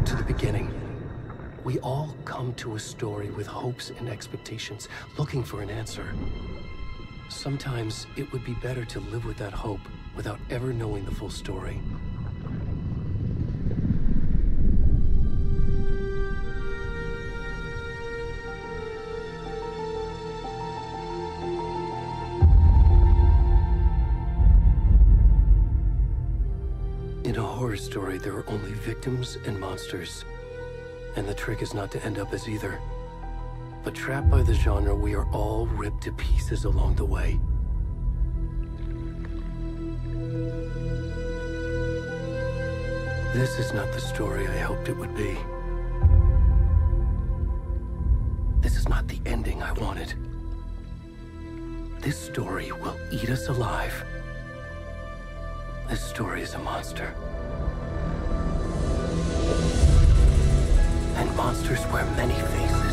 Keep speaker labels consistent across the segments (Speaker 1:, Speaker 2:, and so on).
Speaker 1: back to the beginning. We all come to a story with hopes and expectations, looking for an answer. Sometimes it would be better to live with that hope without ever knowing the full story. In a horror story, there are only victims and monsters. And the trick is not to end up as either. But trapped by the genre, we are all ripped to pieces along the way. This is not the story I hoped it would be. This is not the ending I wanted. This story will eat us alive. This story is a monster. And monsters wear many faces.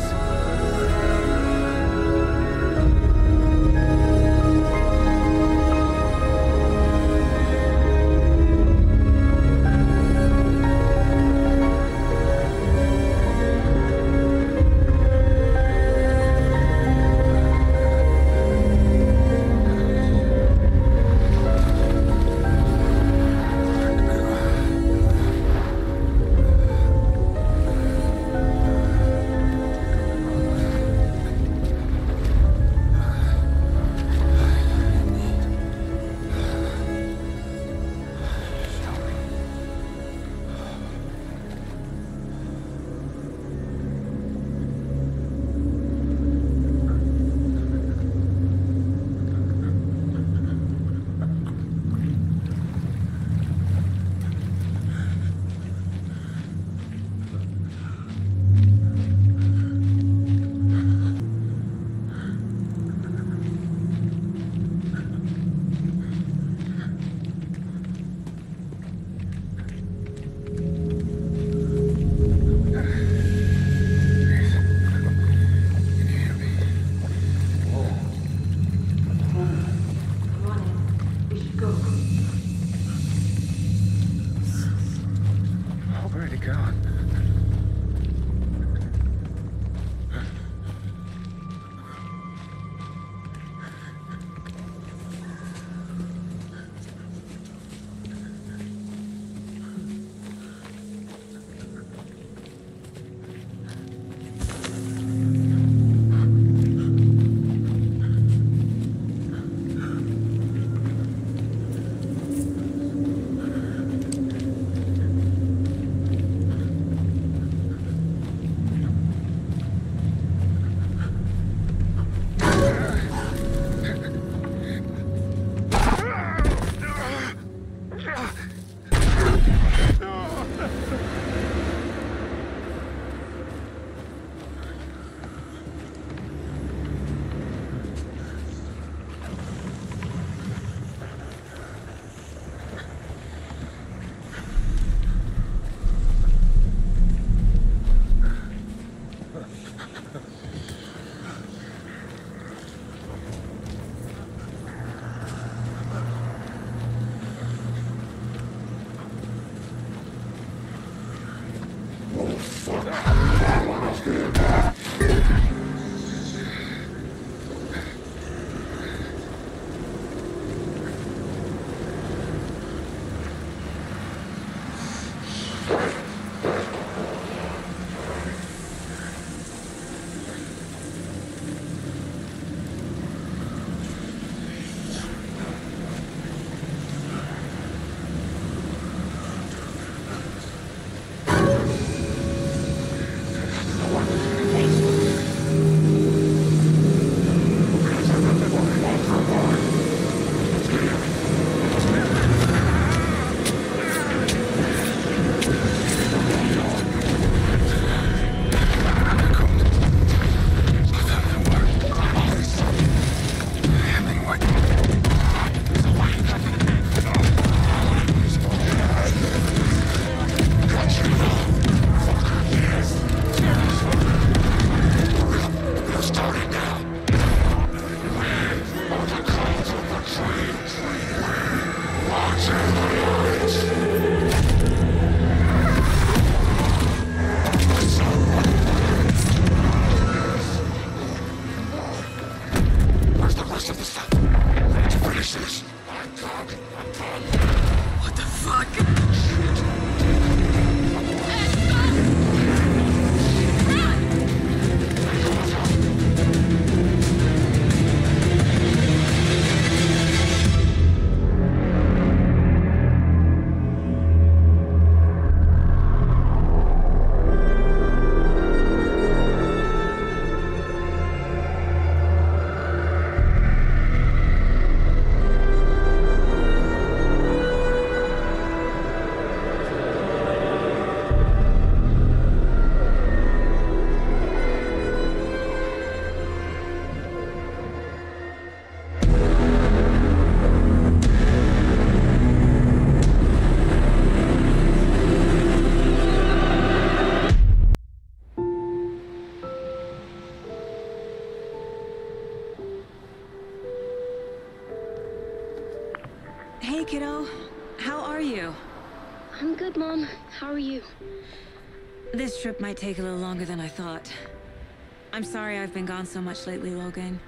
Speaker 2: I'm good, Mom. How are you?
Speaker 3: This trip might take a little longer than I thought. I'm sorry I've been gone so much lately, Logan.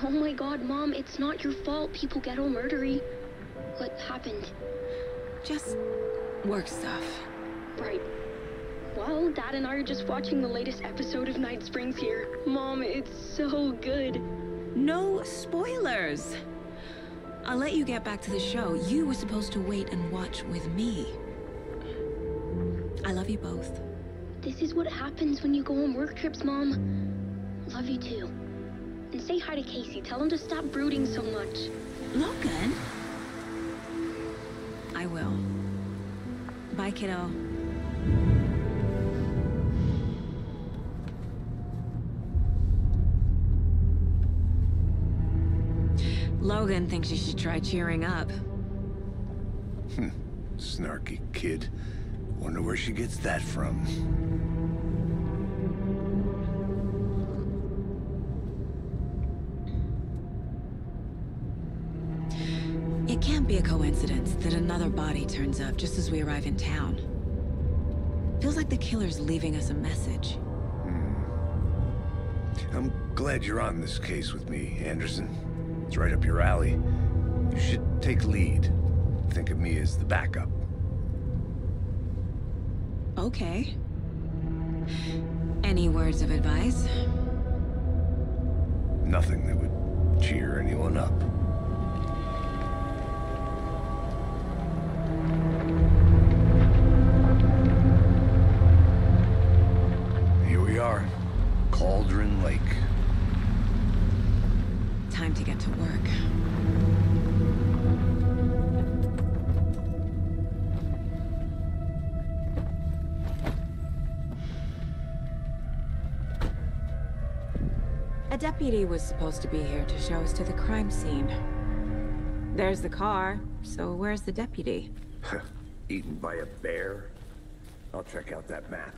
Speaker 2: Oh my god, Mom, it's not your fault people get all murdery. What happened?
Speaker 3: Just work stuff.
Speaker 2: Right. Well, Dad and I are just watching the latest episode of Night Springs here. Mom, it's so good.
Speaker 3: No spoilers! I'll let you get back to the show. You were supposed to wait and watch with me. I love you both.
Speaker 2: This is what happens when you go on work trips, Mom. Love you too. And say hi to Casey. Tell him to stop brooding so much.
Speaker 3: Logan? I will. Bye, kiddo. Logan thinks you should try cheering up.
Speaker 4: Snarky kid. Wonder where she gets that from.
Speaker 3: It can't be a coincidence that another body turns up just as we arrive in town. Feels like the killer's leaving us a message.
Speaker 4: I'm glad you're on this case with me, Anderson. It's right up your alley. You should take lead. Think of me as the backup.
Speaker 3: Okay. Any words of advice?
Speaker 4: Nothing that would cheer anyone up. Here we are. Cauldron Lake.
Speaker 3: Time to get to work. A deputy was supposed to be here to show us to the crime scene. There's the car, so where's the deputy?
Speaker 4: Eaten by a bear? I'll check out that map.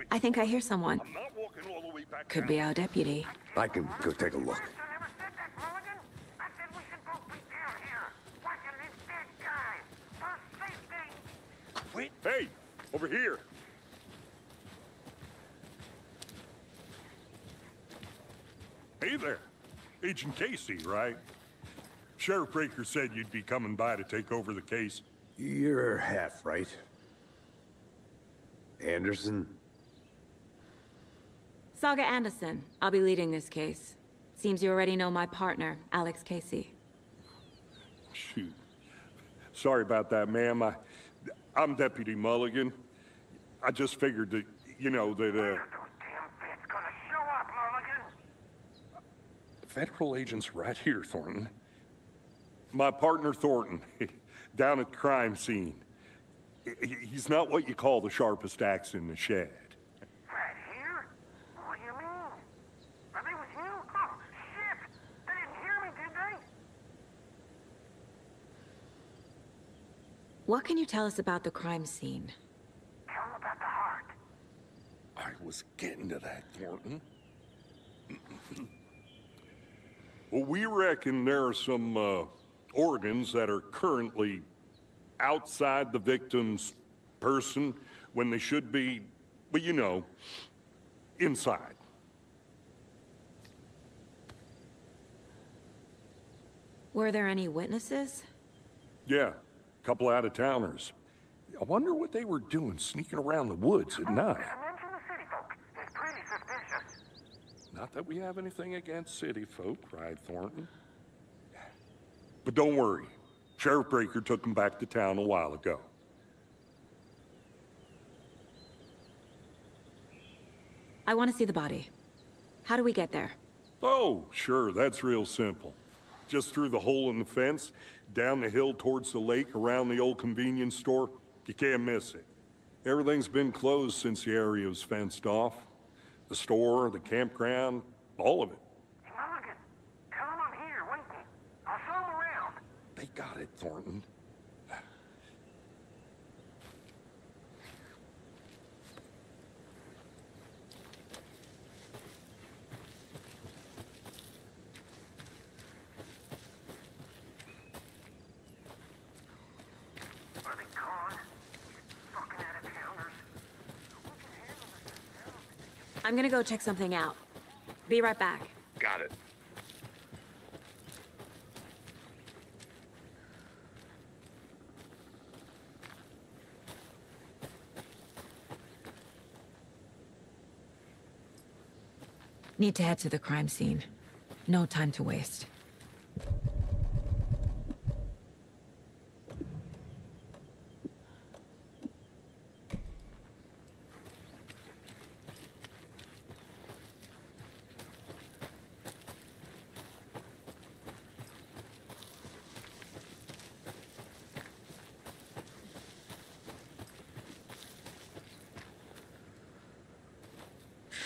Speaker 3: I think I hear someone.
Speaker 5: I'm not walking all the way back
Speaker 3: Could
Speaker 5: down.
Speaker 3: be our deputy.
Speaker 4: I can go take a look.
Speaker 5: Wait. Hey, over here. Hey there. Agent Casey, right? Sheriff Breaker said you'd be coming by to take over the case.
Speaker 4: You're half right. Anderson?
Speaker 3: Saga Anderson. I'll be leading this case. Seems you already know my partner, Alex Casey.
Speaker 5: Shoot. Sorry about that, ma'am. I'm Deputy Mulligan. I just figured that, you know, that, Federal agents right here, Thornton. My partner, Thornton, down at the crime scene. He's not what you call the sharpest axe in the shed.
Speaker 6: Right here? What do you mean? Are they with you? Oh, shit! They didn't hear me, did they?
Speaker 3: What can you tell us about the crime scene?
Speaker 6: Tell them about the heart.
Speaker 5: I was getting to that, Thornton. Well, we reckon there are some, organs that are currently outside the victim's person when they should be, well, you know, inside.
Speaker 3: Were there any witnesses?
Speaker 5: Yeah, a couple out-of-towners. I wonder what they were doing sneaking around the woods at night.
Speaker 6: Mention the city folk. It's pretty suspicious.
Speaker 5: Not that we have anything against city folk, cried Thornton. But don't worry. Sheriff Breaker took them back to town a while ago.
Speaker 3: I want to see the body. How do we get there?
Speaker 5: Oh, sure, that's real simple. Just through the hole in the fence, down the hill towards the lake, around the old convenience store. You can't miss it. Everything's been closed since the area was fenced off. The store, the campground, all of it.
Speaker 6: Mulligan, tell them I'm here, waiting. I'll show them around.
Speaker 5: got it, Thornton.
Speaker 6: Are they gone? Fucking out-of-towners. We can handle this ourselves.
Speaker 3: I'm gonna go check something out. Be right back.
Speaker 4: Got it.
Speaker 3: Need to head to the crime scene. No time to waste.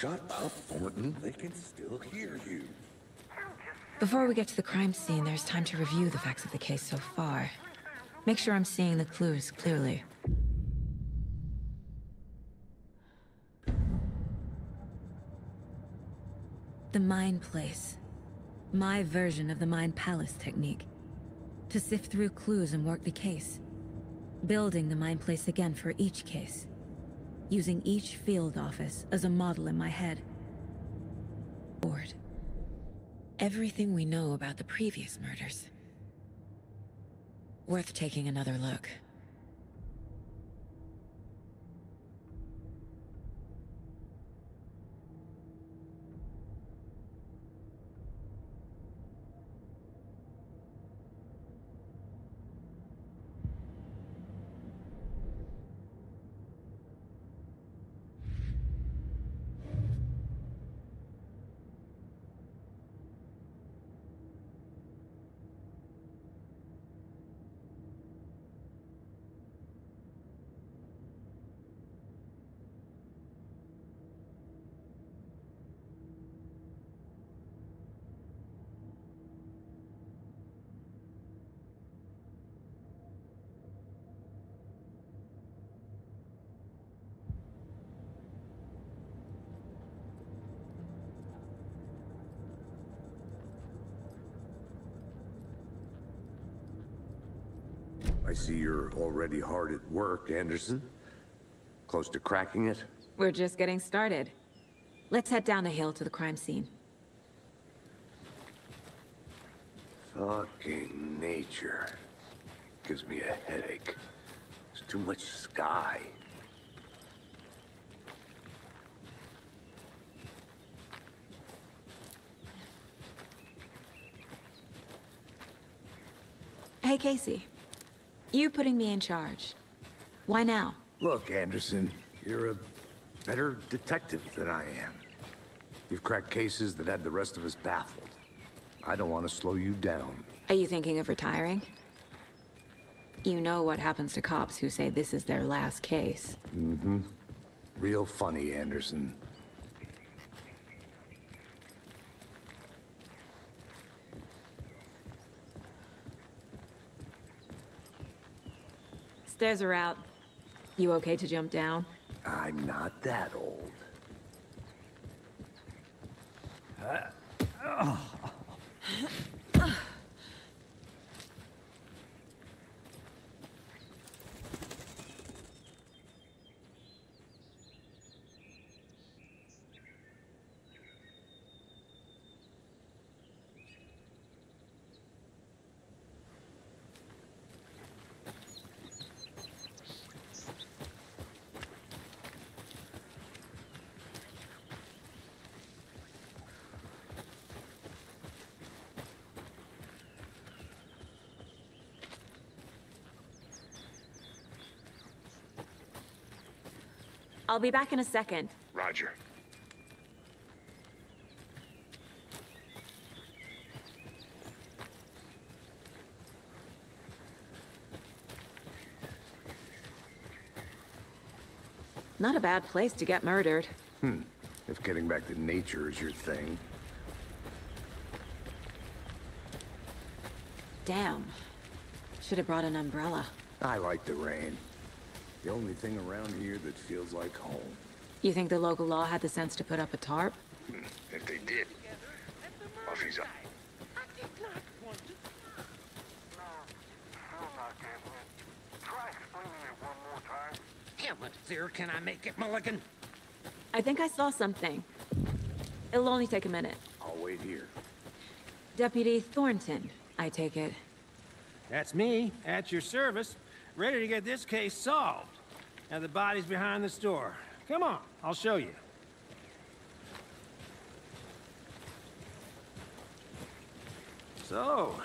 Speaker 5: Shut up, Thornton. They can still hear you.
Speaker 3: Before we get to the crime scene, there's time to review the facts of the case so far. Make sure I'm seeing the clues clearly. The Mind Place. My version of the Mind Palace technique. To sift through clues and work the case. Building the Mind Place again for each case. Using each field office as a model in my head. Board. Everything we know about the previous murders. Worth taking another look.
Speaker 4: I see you're already hard at work, Anderson. Close to cracking it?
Speaker 3: We're just getting started. Let's head down the hill to the crime scene.
Speaker 4: Fucking nature. Gives me a headache. There's too much sky.
Speaker 3: Hey, Casey. You putting me in charge. Why now?
Speaker 4: Look, Anderson, you're a better detective than I am. You've cracked cases that had the rest of us baffled. I don't want to slow you down.
Speaker 3: Are you thinking of retiring? You know what happens to cops who say this is their last case.
Speaker 4: Mm-hmm. Real funny, Anderson.
Speaker 3: Stairs are out. You okay to jump down?
Speaker 4: I'm not that old.
Speaker 3: I'll be back in a second.
Speaker 4: Roger.
Speaker 3: Not a bad place to get murdered.
Speaker 4: If getting back to nature is your thing.
Speaker 3: Damn. Should have brought an umbrella.
Speaker 4: I like the rain. The only thing around here that feels like home.
Speaker 3: You think the local law had the sense to put up a tarp?
Speaker 4: If they did, Buffy's up.
Speaker 6: Still not getting it. Try explaining it one more time.
Speaker 7: How much clearer can I make it, Mulligan?
Speaker 3: I think I saw something. It'll only take a minute.
Speaker 4: I'll wait here.
Speaker 3: Deputy Thornton, I take it.
Speaker 8: That's me, at your service, ready to get this case solved. Now the body's behind the store. Come on, I'll show you. So,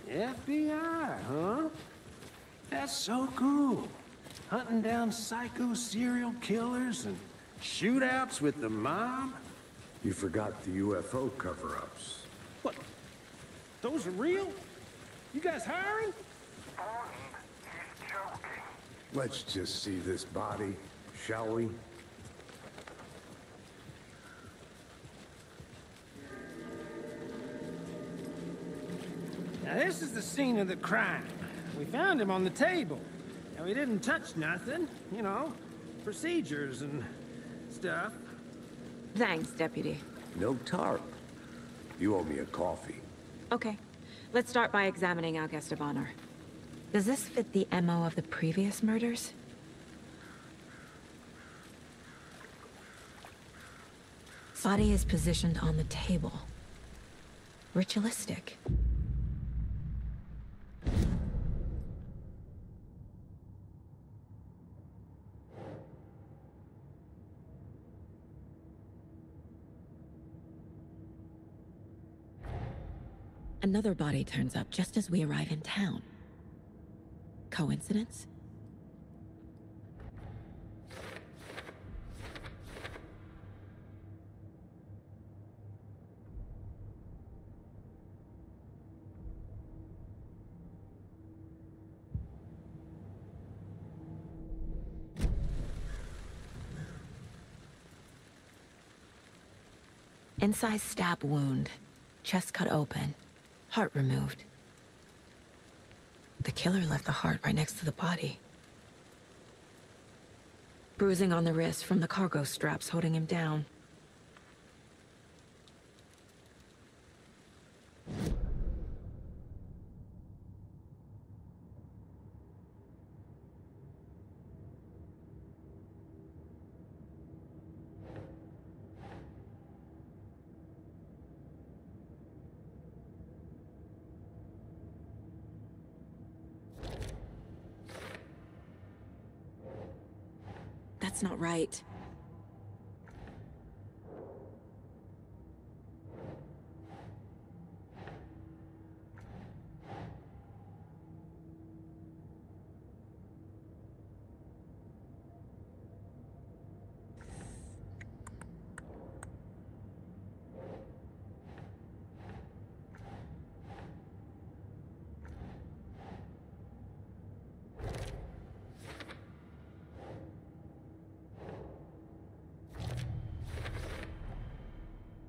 Speaker 8: FBI, huh? That's so cool. Hunting down psycho serial killers and shootouts with the mob?
Speaker 4: You forgot the UFO cover-ups.
Speaker 8: What? Those are real? You guys hiring?
Speaker 6: He's joking.
Speaker 4: Let's just see this body, shall we?
Speaker 8: Now this is the scene of the crime. We found him on the table. And we didn't touch nothing, you know, procedures and stuff.
Speaker 3: Thanks, Deputy.
Speaker 4: No tarp. You owe me a coffee.
Speaker 3: Okay. Let's start by examining our guest of honor. Does this fit the MO of the previous murders? Body is positioned on the table. Ritualistic. Another body turns up just as we arrive in town. Coincidence? Inside stab wound, chest cut open. Heart removed. The killer left the heart right next to the body. Bruising on the wrist from the cargo straps holding him down. That's not right.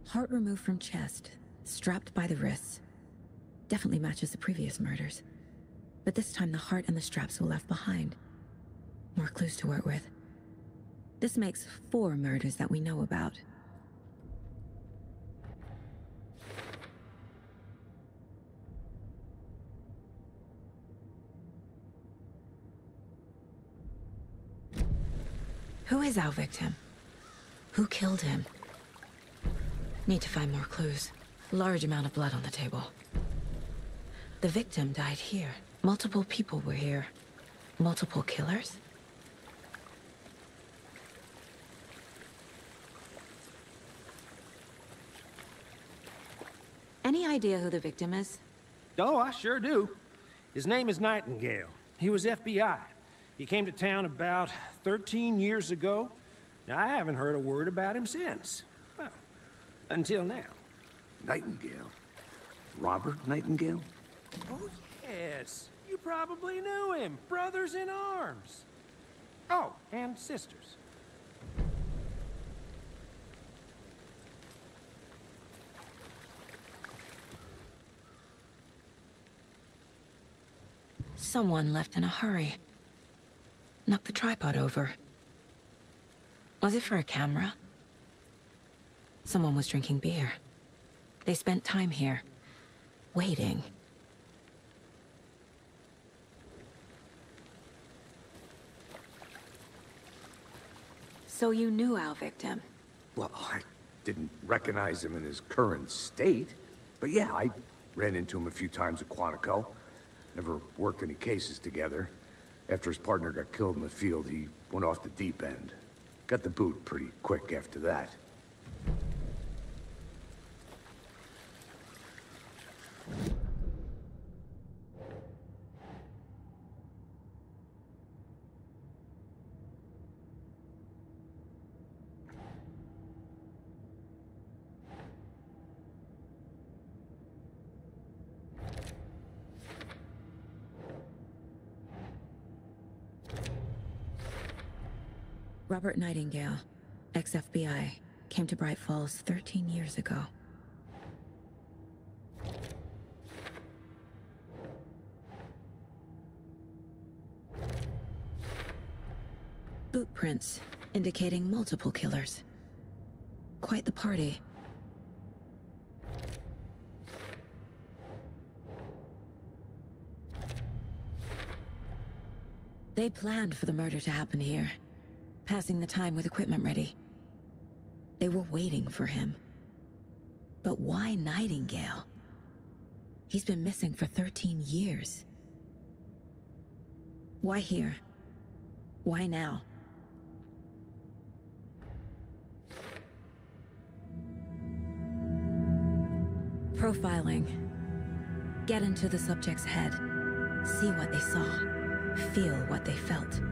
Speaker 3: Heart removed from chest, strapped by the wrists. Definitely matches the previous murders. But this time the heart and the straps were left behind. More clues to work with. This makes 4 murders that we know about. Who is our victim? Who killed him? Need to find more clues. Large amount of blood on the table. The victim died here. Multiple people were here. Multiple killers? Any idea who the victim is?
Speaker 8: Oh, I sure do. His name is Nightingale. He was FBI. He came to town about 13 years ago. Now, I haven't heard a word about him since. Well, until now.
Speaker 4: Nightingale? Robert Nightingale?
Speaker 8: Oh, yes. You probably knew him. Brothers in arms. Oh, and sisters.
Speaker 3: Someone left in a hurry. Knocked the tripod over. Was it for a camera? Someone was drinking beer. They spent time here, waiting. So you knew our victim?
Speaker 4: Well, I didn't recognize him in his current state. But yeah, I ran into him a few times at Quantico. Never worked any cases together. After his partner got killed in the field, he went off the deep end. Got the boot pretty quick after that.
Speaker 3: Robert Nightingale, ex-FBI, came to Bright Falls 13 years ago. Boot prints indicating multiple killers. Quite the party. They planned for the murder to happen here. Passing the time with equipment ready. They were waiting for him. But why Nightingale? He's been missing for 13 years. Why here? Why now? Profiling. Get into the subject's head. See what they saw. Feel what they felt.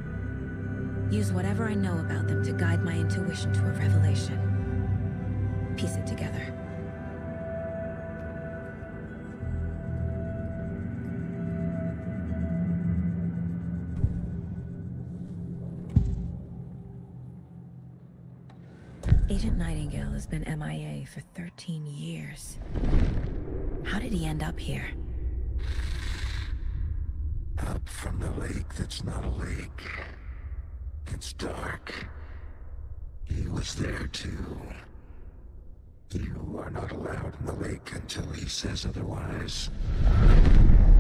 Speaker 3: Use whatever I know about them to guide my intuition to a revelation. Piece it together. Agent Nightingale has been MIA for 13 years. How did he end up here?
Speaker 9: Up from the lake that's not a lake. It's dark. He was there too. You are not allowed in the lake until he says otherwise.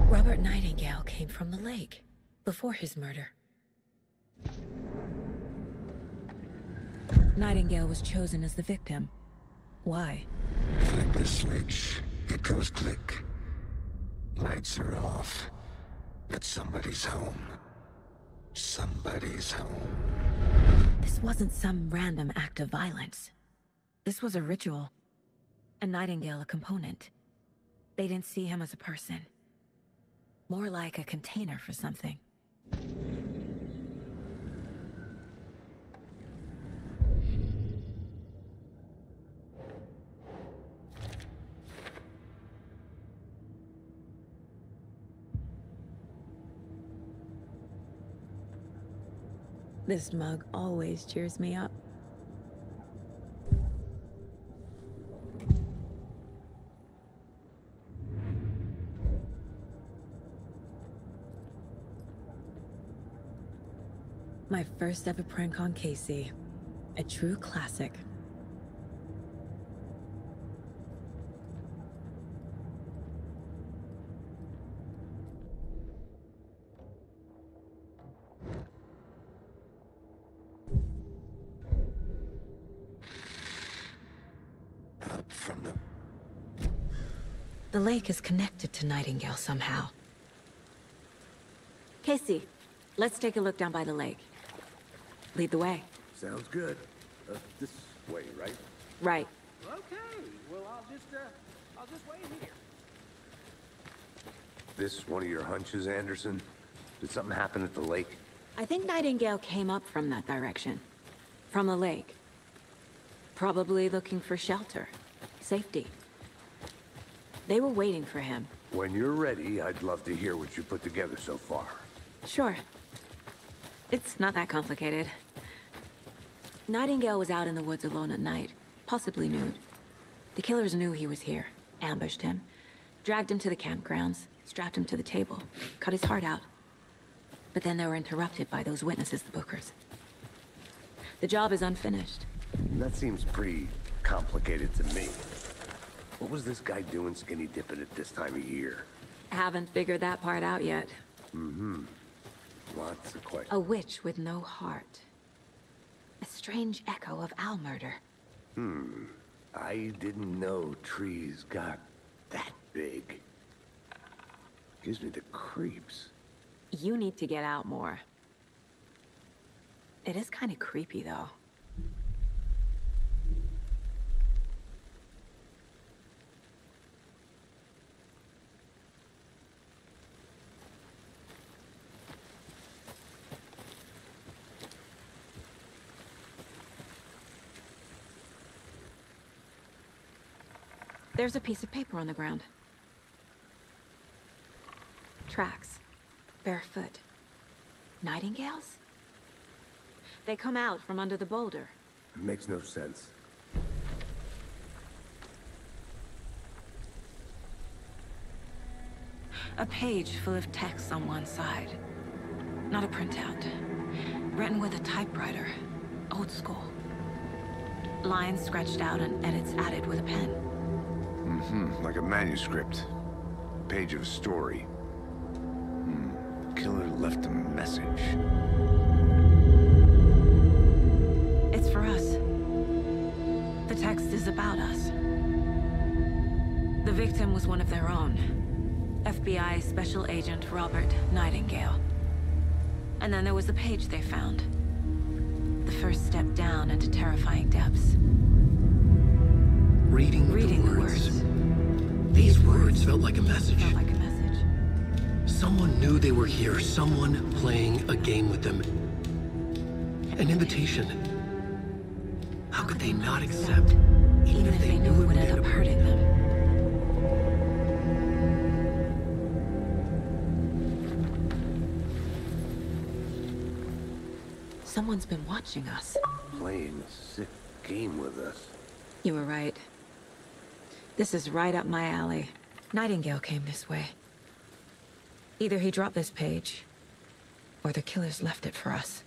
Speaker 3: Robert Nightingale came from the lake, before his murder. Nightingale was chosen as the victim. Why?
Speaker 9: Flick the switch. It goes click. Lights are off. But somebody's home. Somebody's home.
Speaker 3: This wasn't some random act of violence. This was a ritual. And Nightingale a component. They didn't see him as a person. More like a container for something. This mug always cheers me up. My first ever prank on Casey. A true classic. The lake is connected to Nightingale somehow. Casey, let's take a look down by the lake. Lead the way.
Speaker 4: Sounds good. This way, right?
Speaker 3: Right.
Speaker 8: Okay, well, I'll just wait here.
Speaker 4: This one of your hunches, Anderson? Did something happen at the lake?
Speaker 3: I think Nightingale came up from that direction. From the lake. Probably looking for shelter. Safety. They were waiting for him.
Speaker 4: When you're ready, I'd love to hear what you put together so far.
Speaker 3: Sure. It's not that complicated. Nightingale was out in the woods alone at night, possibly nude. The killers knew he was here, ambushed him, dragged him to the campgrounds, strapped him to the table, cut his heart out, But then they were interrupted by those witnesses, the Bookers. The job is unfinished.
Speaker 4: That seems pretty complicated to me. What was this guy doing skinny dipping at this time of year?
Speaker 3: Haven't figured that part out yet.
Speaker 4: Mm-hmm. Lots of questions.
Speaker 3: A witch with no heart. A strange echo of owl murder.
Speaker 4: I didn't know trees got that big. Gives me the creeps.
Speaker 3: You need to get out more. It is kind of creepy, though. There's a piece of paper on the ground. Tracks. Barefoot. Nightingales? They come out from under the boulder.
Speaker 4: It makes no sense.
Speaker 3: A page full of text on one side. Not a printout. Written with a typewriter. Old school. Lines scratched out and edits added with a pen.
Speaker 4: Like a manuscript. Page of a story. Killer left a message.
Speaker 3: It's for us. The text is about us. The victim was one of their own. FBI Special Agent Robert Nightingale. And then there was the page they found. The first step down into terrifying depths.
Speaker 1: Reading the words. These words felt like a message. Someone knew they were here. Someone playing a game with them. An invitation. How could they not accept, even if they knew it would end up hurting them?
Speaker 3: Someone's been watching us.
Speaker 4: Playing a sick game with us.
Speaker 3: You were right. This is right up my alley. Nightingale came this way. Either he dropped this page, or the killers left it for us.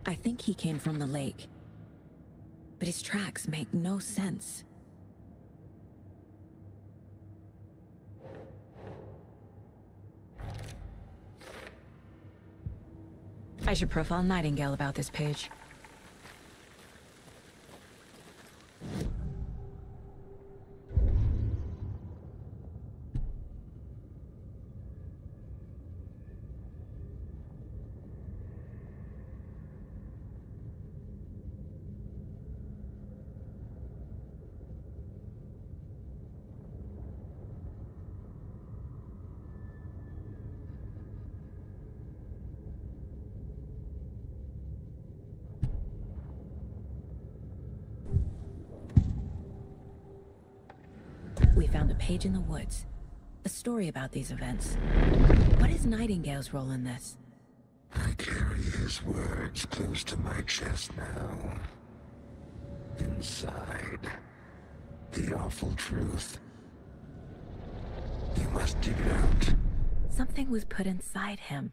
Speaker 3: I think he came from the lake. But his tracks make no sense. I should profile Nightingale about this page. We found a page in the woods. A story about these events. What is Nightingale's role in this?
Speaker 9: I carry his words close to my chest now. Inside, the awful truth. You must dig it out.
Speaker 3: Something was put inside him.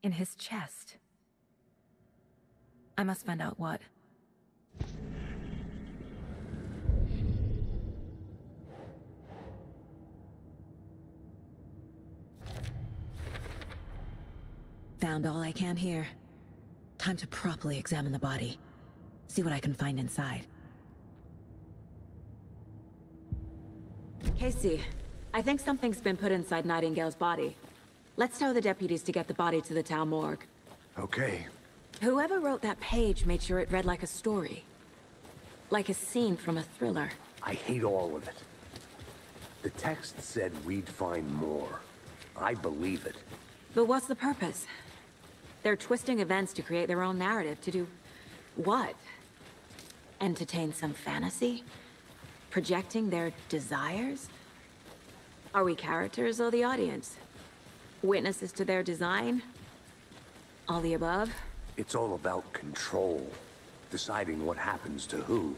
Speaker 3: In his chest. I must find out what. Found all I can here. Time to properly examine the body. See what I can find inside. Casey, I think something's been put inside Nightingale's body. Let's tell the deputies to get the body to the town morgue.
Speaker 4: Okay.
Speaker 3: Whoever wrote that page made sure it read like a story. Like a scene from a thriller.
Speaker 4: I hate all of it. The text said we'd find more. I believe it.
Speaker 3: But what's the purpose? They're twisting events to create their own narrative. To do what? Entertain some fantasy? Projecting their desires? Are we characters or the audience? Witnesses to their design? All the above?
Speaker 4: It's all about control. Deciding what happens to who.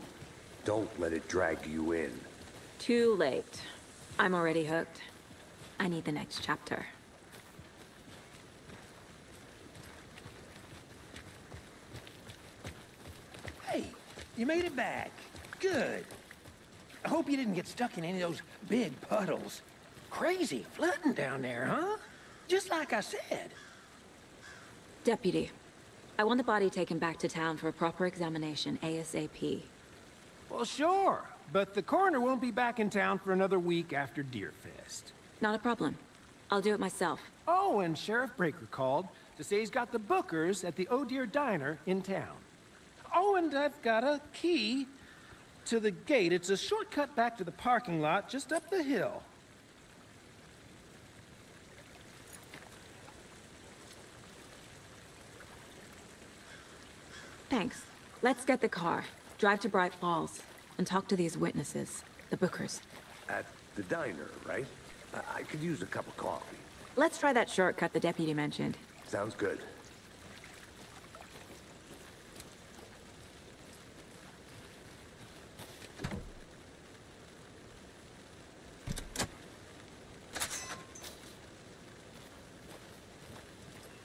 Speaker 4: Don't let it drag you in.
Speaker 3: Too late. I'm already hooked. I need the next chapter.
Speaker 8: Hey, you made it back. Good. I hope you didn't get stuck in any of those big puddles. Crazy flooding down there, huh? Just like I said.
Speaker 3: Deputy, I want the body taken back to town for a proper examination, ASAP.
Speaker 8: Well, sure. But the coroner won't be back in town for another week after Deerfest.
Speaker 3: Not a problem. I'll do it myself.
Speaker 8: Oh, and Sheriff Breaker called to say he's got the Bookers at the Oh Dear Diner in town. Oh, and I've got a key to the gate. It's a shortcut back to the parking lot just up the hill.
Speaker 3: Thanks. Let's get the car, drive to Bright Falls, and talk to these witnesses, the Bookers.
Speaker 4: At the diner, right? I could use a cup of coffee.
Speaker 3: Let's try that shortcut the deputy mentioned.
Speaker 4: Sounds good.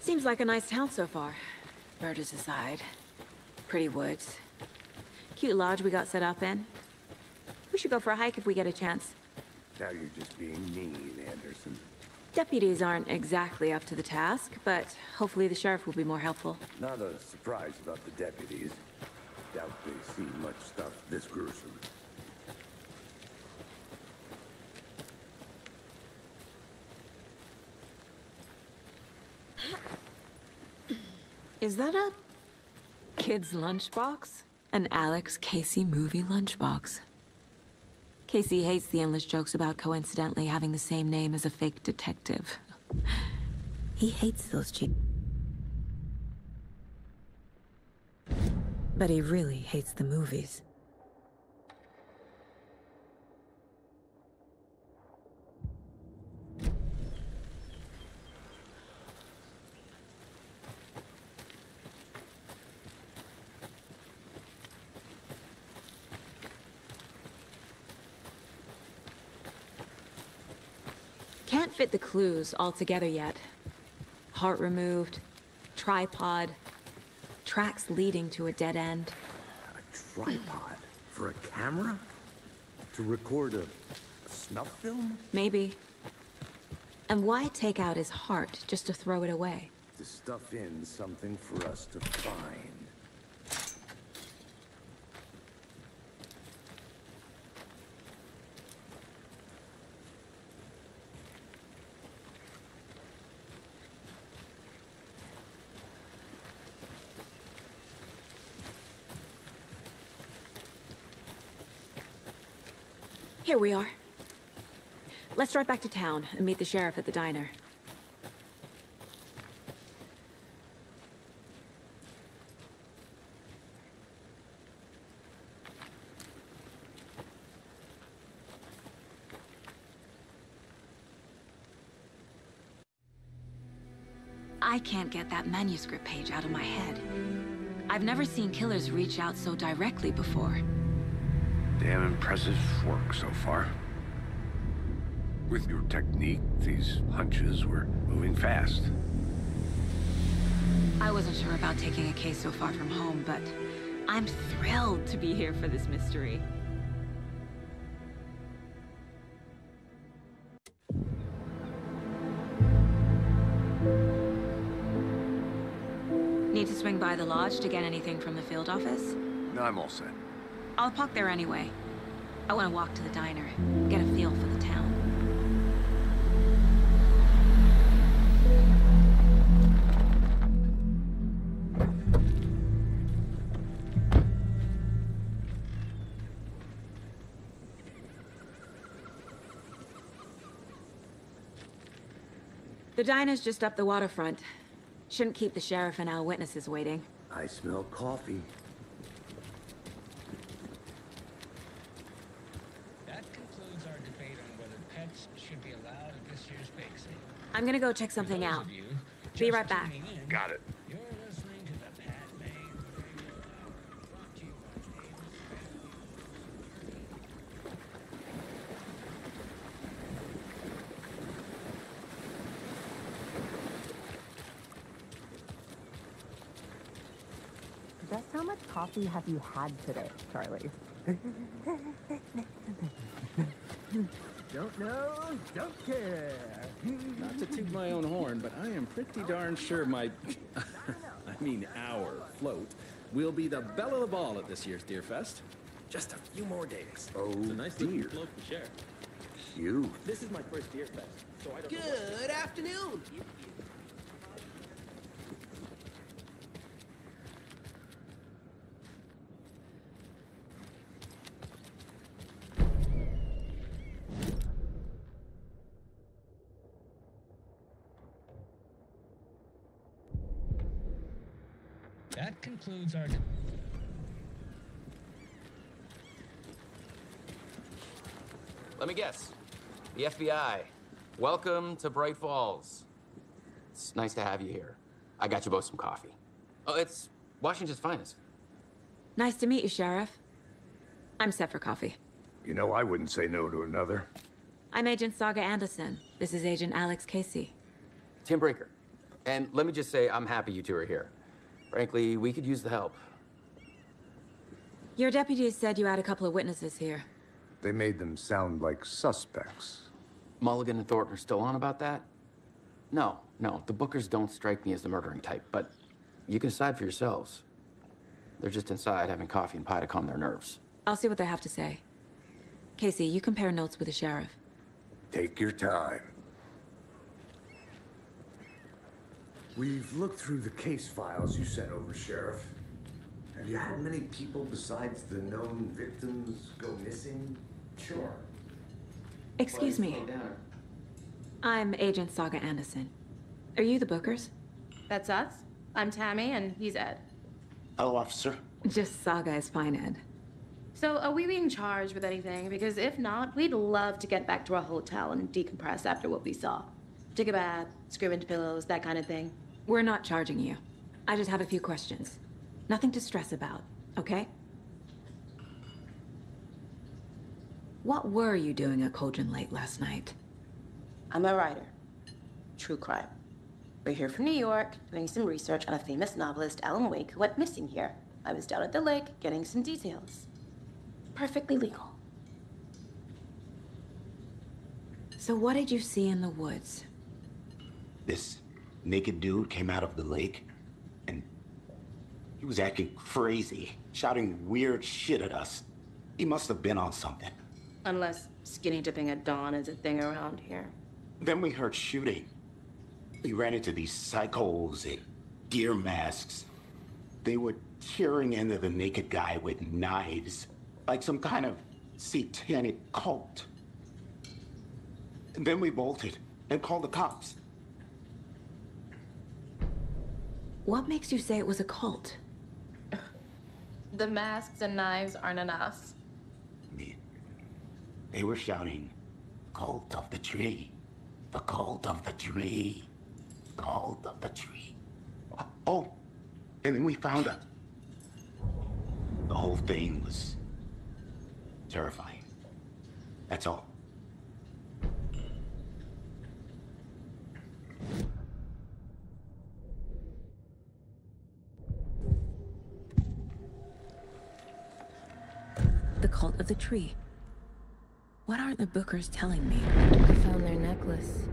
Speaker 3: Seems like a nice town so far. Murders aside. Pretty woods. Cute lodge we got set up in. We should go for a hike if we get a chance.
Speaker 4: Now you're just being mean, Anderson.
Speaker 3: Deputies aren't exactly up to the task, but hopefully the sheriff will be more helpful.
Speaker 4: Not a surprise about the deputies. Doubt they see much stuff this gruesome.
Speaker 3: Is that a kid's lunchbox? An Alex Casey movie lunchbox. Casey hates the endless jokes about coincidentally having the same name as a fake detective. He hates those cheap. But he really hates the movies. Can't fit the clues all together yet. Heart removed, tripod, tracks leading to a dead end.
Speaker 4: A tripod? For a camera? To record a snuff film?
Speaker 3: Maybe. And why take out his heart just to throw it away?
Speaker 4: To stuff in something for us to find.
Speaker 3: Here we are. Let's drive back to town and meet the sheriff at the diner. I can't get that manuscript page out of my head. I've never seen killers reach out so directly before.
Speaker 4: Damn impressive work so far. With your technique, these hunches were moving fast.
Speaker 3: I wasn't sure about taking a case so far from home, but I'm thrilled to be here for this mystery. Need to swing by the lodge to get anything from the field office?
Speaker 4: No, I'm all set.
Speaker 3: I'll park there anyway. I want to walk to the diner, get a feel for the town. The diner's just up the waterfront. Shouldn't keep the sheriff and our witnesses waiting.
Speaker 4: I smell coffee.
Speaker 10: That concludes our debate on whether pets should be allowed at this year's bake sale.
Speaker 3: I'm gonna go check something out. Be right back.
Speaker 4: Got it.
Speaker 10: Just how much coffee have you had today, Charlie? Don't know, don't care.
Speaker 11: Not to toot my own horn, but I am pretty darn sure my, our float will be the belle of the ball at this year's Deer Fest. Just a few more days.
Speaker 4: Oh,
Speaker 11: it's a nice
Speaker 4: dear.
Speaker 11: float to share.
Speaker 4: Cute.
Speaker 11: This is my first Deer Fest, so I don't know.
Speaker 7: Good afternoon.
Speaker 12: That concludes our...
Speaker 13: Let me guess. The FBI. Welcome to Bright Falls. It's nice to have you here. I got you both some coffee. Oh, it's Washington's finest.
Speaker 3: Nice to meet you, Sheriff. I'm set for coffee.
Speaker 4: You know, I wouldn't say no to another.
Speaker 3: I'm Agent Saga Anderson. This is Agent Alex Casey.
Speaker 13: Tim Brinker. And let me just say, I'm happy you two are here. Frankly, we could use the help.
Speaker 3: Your deputies said you had a couple of witnesses here.
Speaker 4: They made them sound like suspects.
Speaker 13: Mulligan and Thornton are still on about that? No, the Bookers don't strike me as the murdering type, but you can decide for yourselves. They're just inside having coffee and pie to calm their nerves.
Speaker 3: I'll see what they have to say. Casey, you compare notes with the sheriff.
Speaker 4: Take your time. We've looked through the case files you sent over, Sheriff. Have you had many people besides the known victims go missing? Sure.
Speaker 3: Excuse me. I'm Agent Saga Anderson. Are you the Bookers?
Speaker 14: That's us. I'm Tammy, and he's Ed.
Speaker 15: Hello, officer.
Speaker 3: Just Saga is fine, Ed.
Speaker 14: So, are we being charged with anything? Because if not, we'd love to get back to our hotel and decompress after what we saw. Take a bath, scream into pillows, that kind of thing.
Speaker 3: We're not charging you. I just have a few questions. Nothing to stress about, okay? What were you doing at Cauldron Lake last night?
Speaker 14: I'm a writer. True crime. We're here from New York, doing some research on a famous novelist, Alan Wake, who went missing here. I was down at the lake, getting some details. Perfectly legal.
Speaker 3: So what did you see in the woods?
Speaker 15: This naked dude came out of the lake, and he was acting crazy, shouting weird shit at us. He must have been on something.
Speaker 14: Unless skinny dipping at dawn is a thing around here.
Speaker 15: Then we heard shooting. We ran into these psychos in deer masks. They were tearing into the naked guy with knives, like some kind of satanic cult. And then we bolted and called the cops.
Speaker 3: What makes you say it was a cult?
Speaker 14: The masks and knives aren't enough.
Speaker 15: They were shouting, "Cult of the tree, the cult of the tree, cult of the tree." Oh, and then we found her. The whole thing was terrifying. That's all.
Speaker 3: The cult of the tree. What aren't the Bookers telling me?
Speaker 16: I found their necklace.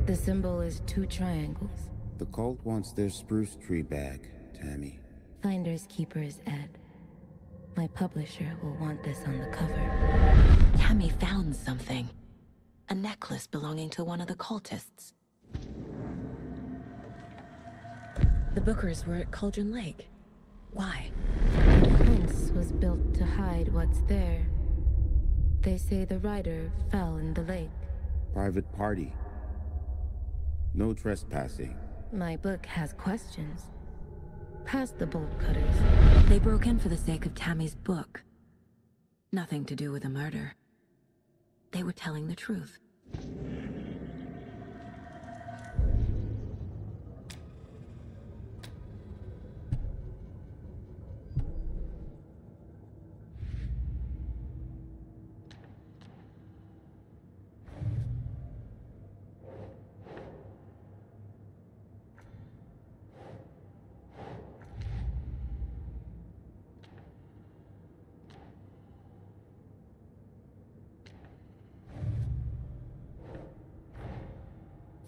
Speaker 16: The symbol is 2 triangles.
Speaker 17: The cult wants their spruce tree back, Tammy.
Speaker 16: Finders keepers, Ed. My publisher will want this on the cover.
Speaker 3: Tammy found something. A necklace belonging to one of the cultists. The Bookers were at Cauldron Lake. Why?
Speaker 16: The fence was built to hide what's there. They say the rider fell in the lake.
Speaker 17: Private party. No trespassing.
Speaker 16: My book has questions. Past the bolt cutters.
Speaker 3: They broke in for the sake of Tammy's book. Nothing to do with the murder. They were telling the truth.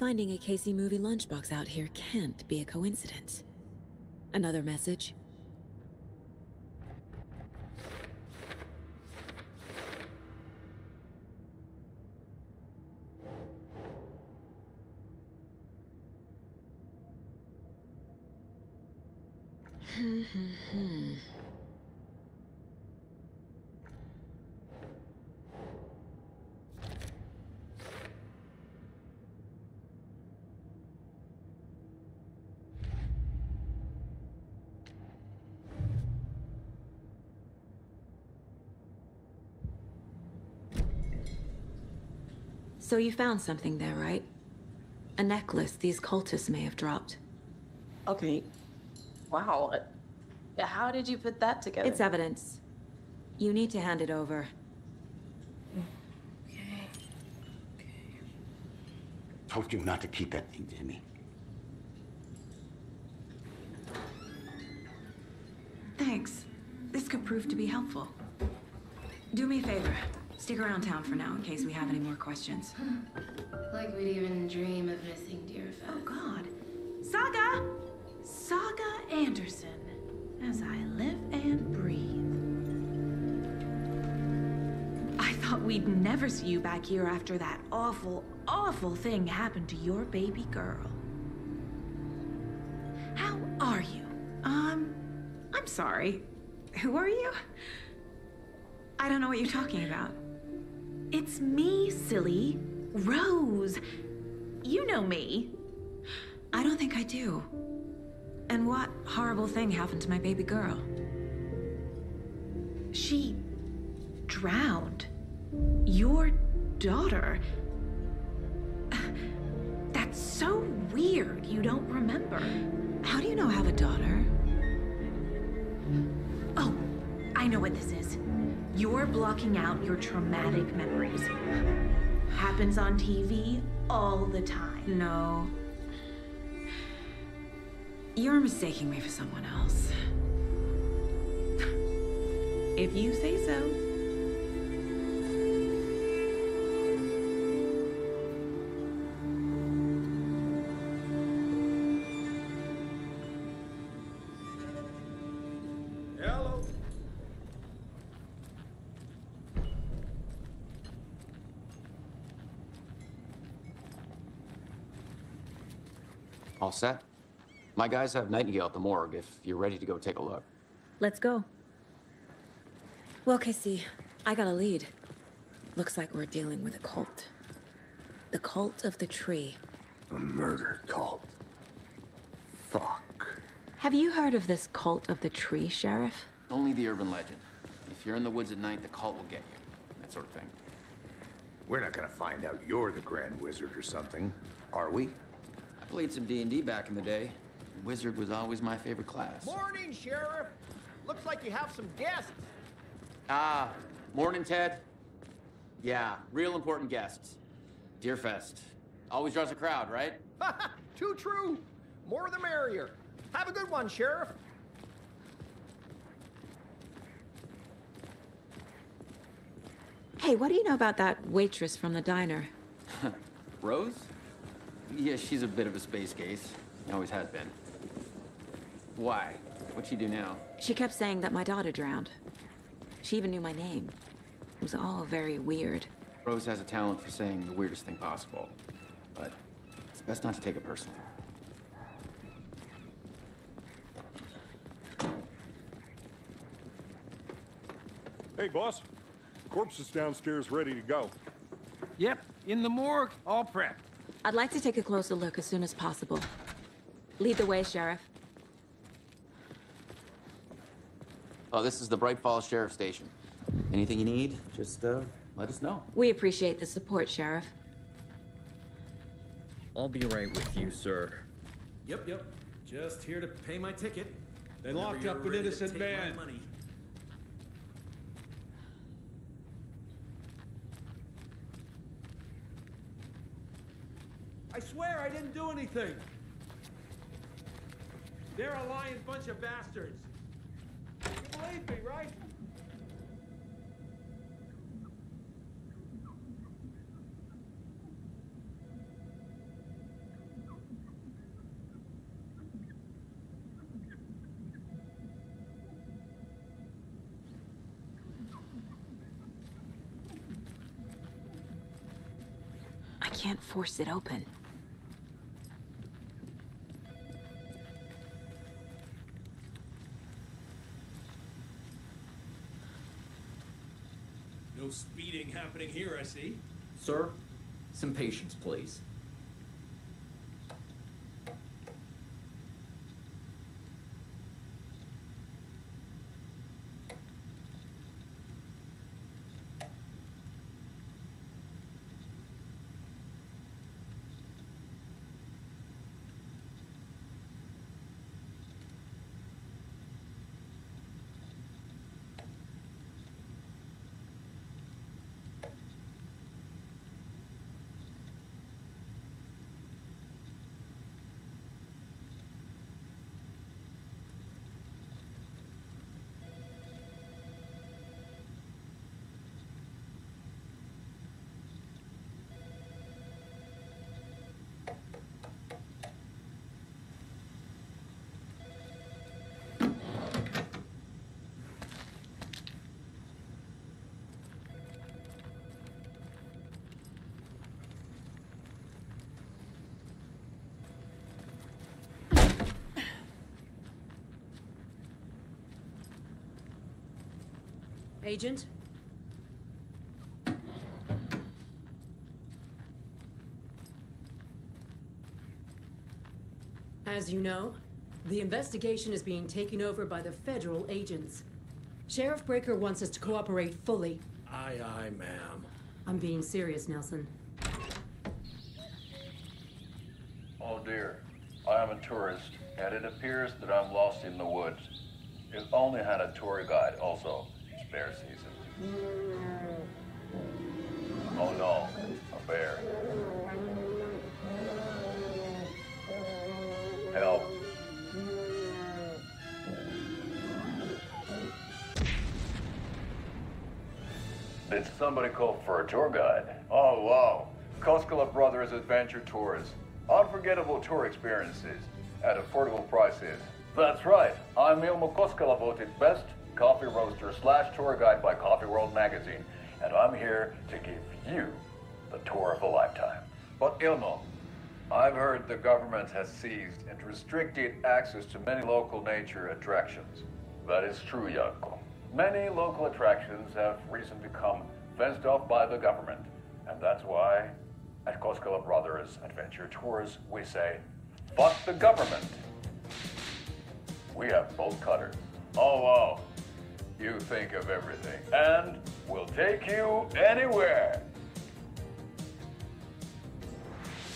Speaker 3: Finding a Casey movie lunchbox out here can't be a coincidence. Another message? So you found something there, right? A necklace these cultists may have dropped.
Speaker 14: Okay. Wow. How did you put that together?
Speaker 3: It's evidence. You need to hand it over.
Speaker 15: Told you not to keep that thing to me.
Speaker 3: Thanks. This could prove to be helpful. Do me a favor. Stick around town for now in case we have any more questions.
Speaker 18: Like we'd even dream of missing Deerfest.
Speaker 19: Oh, God. Saga! Saga Anderson. As I live and breathe. I thought we'd never see you back here after that awful, awful thing happened to your baby girl. How are you? I'm sorry. Who are you? I don't know what you're talking about. It's me, silly. Rose. You know me.
Speaker 3: I don't think I do. And what horrible thing happened to my baby girl?
Speaker 19: She drowned. Your daughter. That's so weird you don't remember.
Speaker 3: How do you know I have a daughter?
Speaker 19: Oh, I know what this is. You're blocking out your traumatic memories. Happens on TV all the time.
Speaker 3: No. You're mistaking me for someone else.
Speaker 19: If you say so.
Speaker 8: Hello.
Speaker 13: All set? My guys have Nightingale at the morgue if you're ready to go take a look.
Speaker 3: Let's go. Well, Casey, I got a lead. Looks like we're dealing with a cult. The cult of the tree.
Speaker 4: A murder cult. Fuck.
Speaker 3: Have you heard of this cult of the tree, Sheriff?
Speaker 13: Only the urban legend. If you're in the woods at night, the cult will get you. That sort of thing.
Speaker 4: We're not gonna find out you're the Grand Wizard or something, are we?
Speaker 13: I played some D&D back in the day. Wizard was always my favorite class.
Speaker 20: Morning, Sheriff. Looks like you have some guests.
Speaker 13: Morning, Ted. Yeah, real important guests. Deerfest. Always draws a crowd, right?
Speaker 20: Too true. More the merrier. Have a good one, Sheriff.
Speaker 3: Hey, what do you know about that waitress from the diner?
Speaker 13: Rose? Yeah, she's a bit of a space case. Always has been. Why? What'd she do now?
Speaker 3: She kept saying that my daughter drowned. She even knew my name. It was all very weird.
Speaker 13: Rose has a talent for saying the weirdest thing possible. But it's best not to take it personally.
Speaker 5: Hey, boss. Corpse is downstairs ready to go.
Speaker 8: Yep, in the morgue, all prepped.
Speaker 3: I'd like to take a closer look as soon as possible. Lead the way, Sheriff.
Speaker 13: Oh, this is the Bright Falls Sheriff Station. Anything you need, just let us know.
Speaker 3: We appreciate the support, Sheriff.
Speaker 21: I'll be right with you, sir.
Speaker 11: Yep. Just here to pay my ticket.
Speaker 20: They locked up an innocent man. I swear I didn't do anything. They're a lying bunch of bastards. You believe me, right?
Speaker 3: can't force it open.
Speaker 20: No speeding happening here, I see.
Speaker 21: Sir, some patience, please.
Speaker 2: Agent? As you know, the investigation is being taken over by the federal agents. Sheriff Breaker wants us to cooperate fully.
Speaker 20: Aye, aye, ma'am.
Speaker 2: I'm being serious, Nelson.
Speaker 22: Oh dear, I am a tourist, and it appears that I'm lost in the woods. If only had a tour guide also. Bear season. Oh no, a bear. Help. Did somebody call for a tour guide? Oh wow, Koskela Brothers Adventure Tours. Unforgettable tour experiences at affordable prices. That's right, I'm Ilmo Koskela, voted best coffee roaster / tour guide by Coffee World magazine, and I'm here to give you the tour of a lifetime. But Ilmo, I've heard the government has seized and restricted access to many local nature attractions. That is true, Janko. Many local attractions have recently become fenced off by the government, and that's why at Koskela Brothers Adventure Tours we say, fuck the government. We have bolt cutters. Oh wow. You think of everything, and we'll take you anywhere.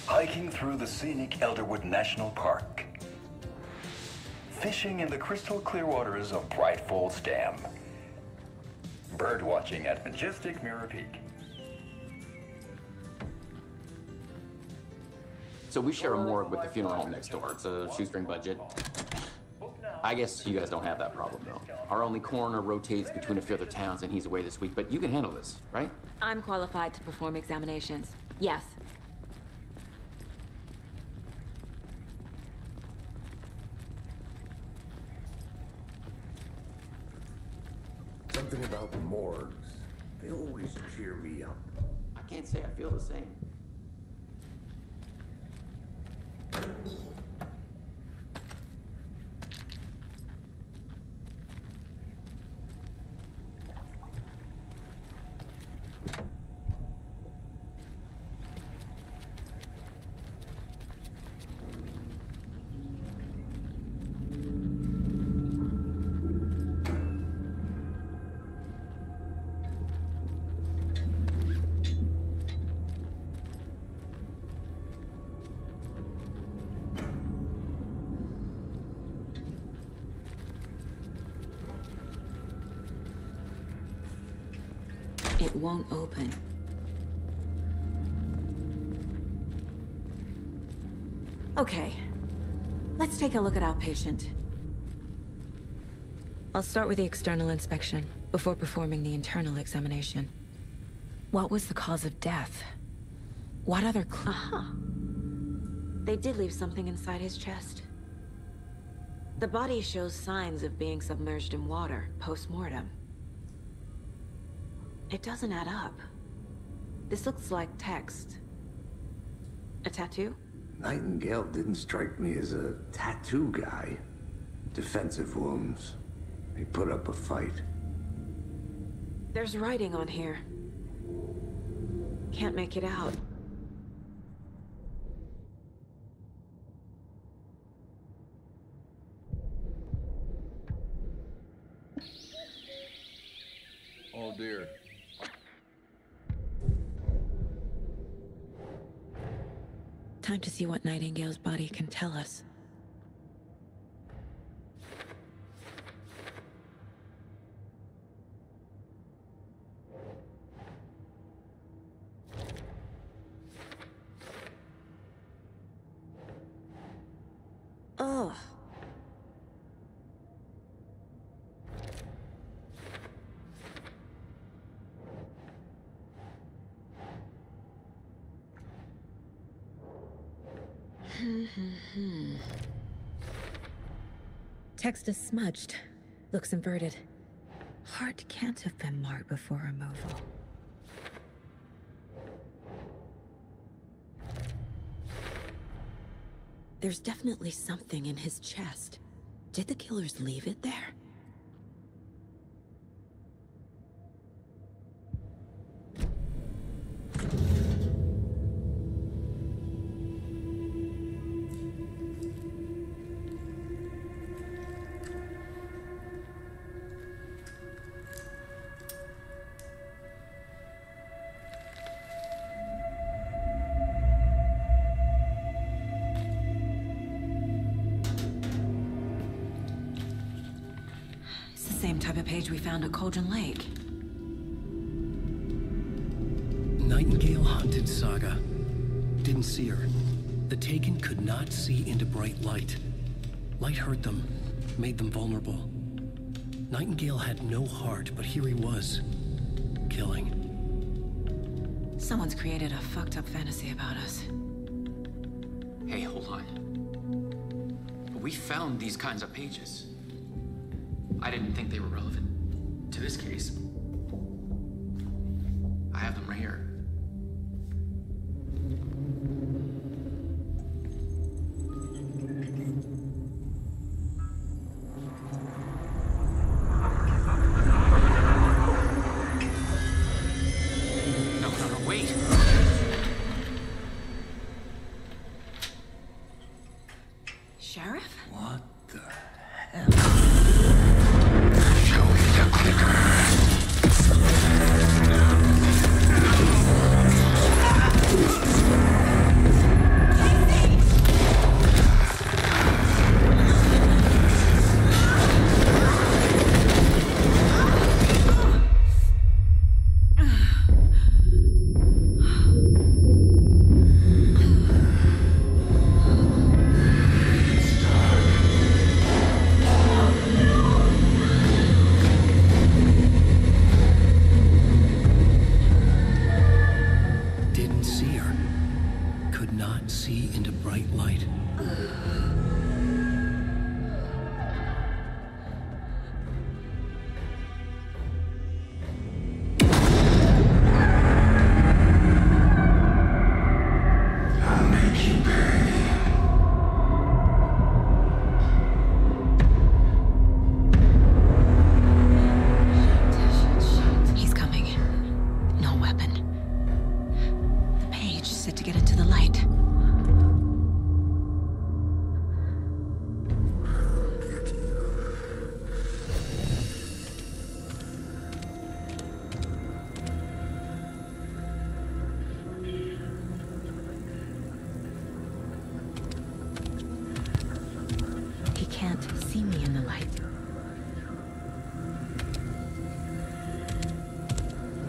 Speaker 22: Hiking through the scenic Elderwood National Park. Fishing in the crystal clear waters of Bright Falls Dam. Bird watching at majestic Mirror Peak.
Speaker 13: So we share a morgue with the funeral home next door. It's a shoestring budget. I guess you guys don't have that problem, though. Our only coroner rotates between a few other towns, and he's away this week, but you can handle this, right?
Speaker 3: I'm qualified to perform examinations. Yes.
Speaker 4: Something about morgues. They always cheer me up.
Speaker 13: I can't say I feel the same.
Speaker 3: It won't open. Okay, let's take a look at our patient. I'll start with the external inspection before performing the internal examination. What was the cause of death? What other Aha. They did leave something inside his chest. The body shows signs of being submerged in water post-mortem. It doesn't add up. This looks like text.
Speaker 19: A tattoo?
Speaker 4: Nightingale didn't strike me as a tattoo guy. Defensive wounds. He put up a fight.
Speaker 19: There's writing on here. Can't make it out.
Speaker 22: Oh dear.
Speaker 3: Time to see what Nightingale's body can tell us. Oh. Text is smudged. Looks inverted. Heart can't have been marked before removal. There's definitely something in his chest. Did the killers leave it there? Same type of page we found at Cauldron Lake.
Speaker 1: Nightingale hunted Saga. Didn't see her. The Taken could not see into bright light. Light hurt them, made them vulnerable. Nightingale had no heart, but here he was, killing.
Speaker 19: Someone's created a fucked up fantasy about us.
Speaker 13: Hey, hold on. We found these kinds of pages. I didn't think they were relevant to this case. I have them right here. No, wait.
Speaker 19: Sheriff?
Speaker 4: What the hell?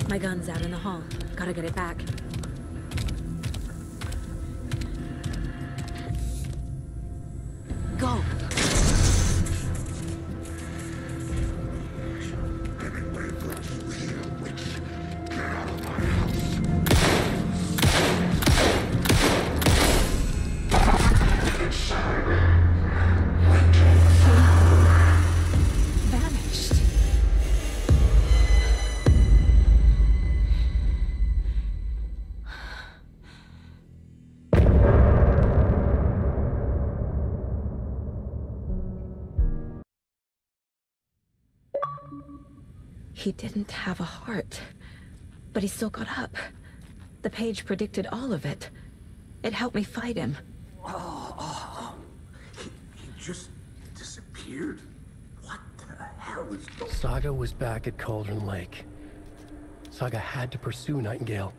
Speaker 3: My gun's out in the hall. Gotta get it back. Go! He didn't have a heart, but he still got up. The page predicted all of it. It helped me fight him.
Speaker 4: He just disappeared? What the hell is going on?
Speaker 1: Saga was back at Cauldron Lake. Saga had to pursue Nightingale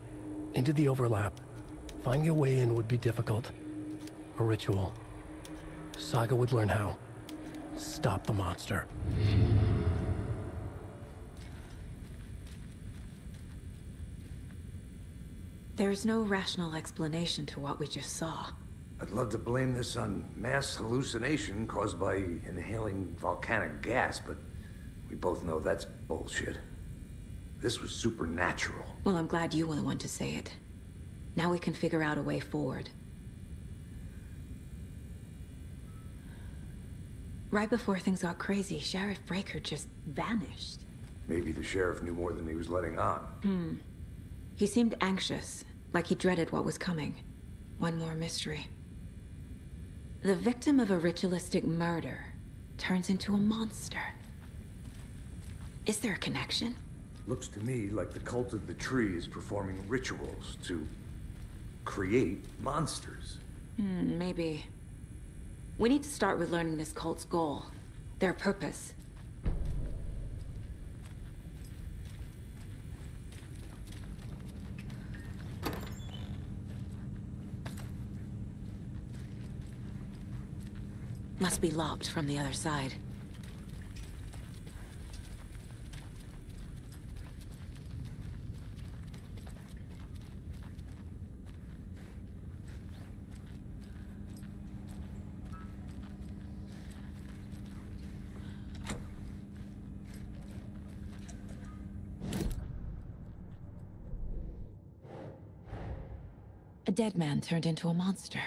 Speaker 1: into the overlap. Finding a way in would be difficult. A ritual. Saga would learn how. Stop the monster.
Speaker 3: There's no rational explanation to what we just saw.
Speaker 4: I'd love to blame this on mass hallucination caused by inhaling volcanic gas, but we both know that's bullshit. This was supernatural.
Speaker 3: Well, I'm glad you were the one to say it. Now we can figure out a way forward. Right before things got crazy, Sheriff Breaker just vanished.
Speaker 4: Maybe the sheriff knew more than he was letting on.
Speaker 3: He seemed anxious, like he dreaded what was coming. One more mystery. The victim of a ritualistic murder turns into a monster. Is there a connection?
Speaker 4: Looks to me like the cult of the tree is performing rituals to create monsters.
Speaker 3: Maybe. We need to start with learning this cult's goal, their purpose. Must be locked from the other side. A dead man turned into a monster.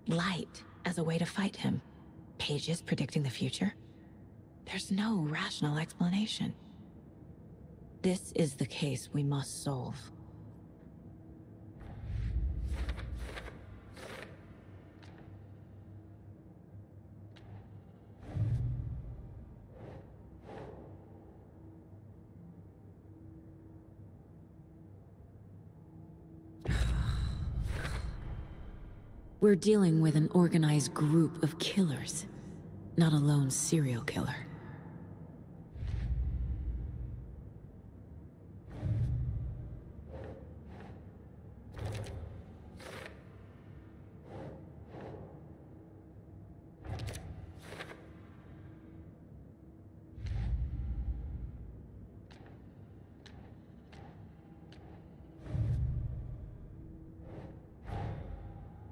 Speaker 3: Light as a way to fight him. Pages predicting the future? There's no rational explanation. This is the case we must solve. We're dealing with an organized group of killers, not a lone serial killer.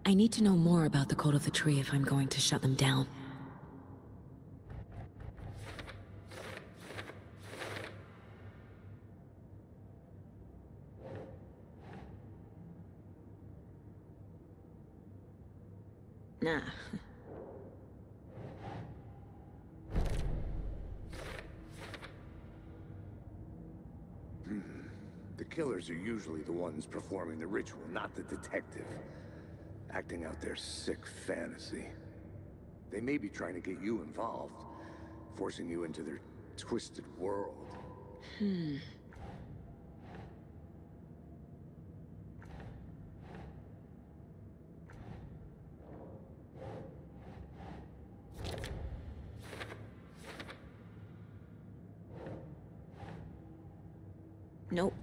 Speaker 3: I need to know more about the Code of the Tree if I'm going to shut them down. Nah.
Speaker 4: The killers are usually the ones performing the ritual, not the detective. Acting out their sick fantasy. They may be trying to get you involved, forcing you into their twisted world.
Speaker 3: Nope.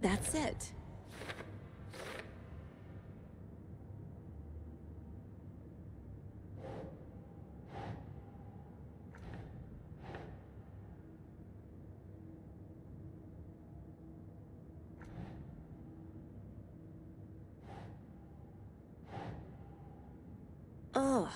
Speaker 3: That's it. Ugh.